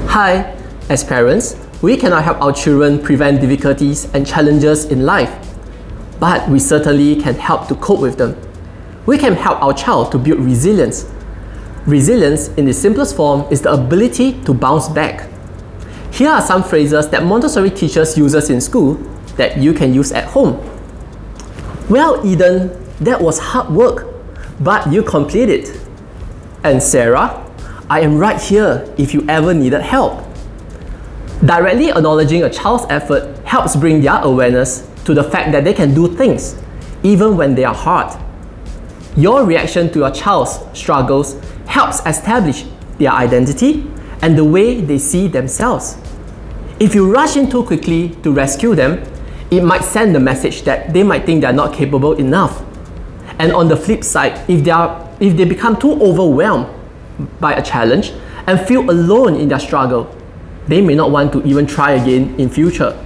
Hi, as parents, we cannot help our children prevent difficulties and challenges in life, but we certainly can help to cope with them. We can help our child to build resilience. Resilience, in its simplest form, is the ability to bounce back. Here are some phrases that Montessori teachers use in school that you can use at home. Well, Eden, that was hard work, but you completed it. And Sarah, I am right here if you ever needed help. Directly acknowledging a child's effort helps bring their awareness to the fact that they can do things, even when they are hard. Your reaction to your child's struggles helps establish their identity and the way they see themselves. If you rush in too quickly to rescue them, it might send the message that they might think they are not capable enough. And on the flip side, if they become too overwhelmed by a challenge and feel alone in their struggle, they may not want to even try again in future.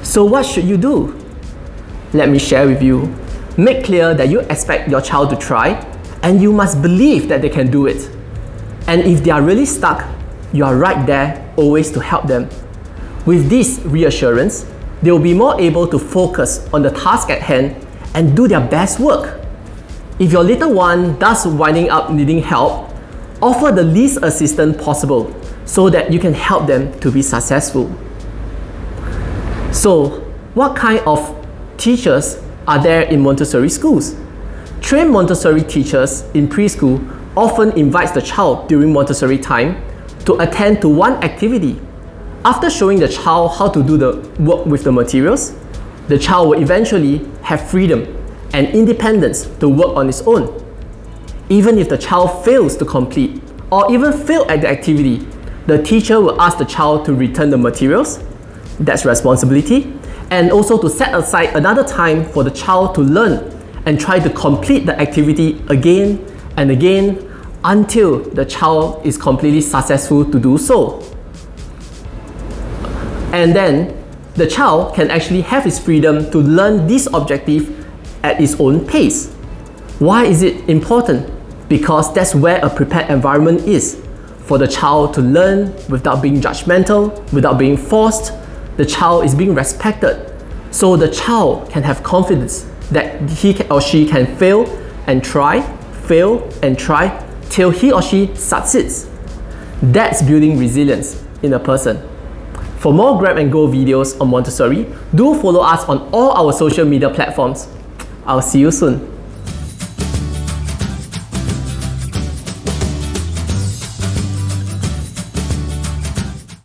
So what should you do? Let me share with you. Make clear that you expect your child to try, and you must believe that they can do it. And if they are really stuck, you are right there always to help them. With this reassurance, they will be more able to focus on the task at hand and do their best work. If your little one does winding up needing help, offer the least assistance possible so that you can help them to be successful. So, what kind of teachers are there in Montessori schools? Trained Montessori teachers in preschool often invite the child during Montessori time to attend to one activity. After showing the child how to do the work with the materials, the child will eventually have freedom and independence to work on its own. Even if the child fails to complete or even fail at the activity, the teacher will ask the child to return the materials, that's responsibility, and also to set aside another time for the child to learn and try to complete the activity again and again until the child is completely successful to do so. And then the child can actually have his freedom to learn this objective at his own pace. Why is it important? Because that's where a prepared environment is. For the child to learn without being judgmental, without being forced, the child is being respected. So the child can have confidence that he or she can fail and try till he or she succeeds. That's building resilience in a person. For more grab and go videos on Montessori, do follow us on all our social media platforms. I'll see you soon.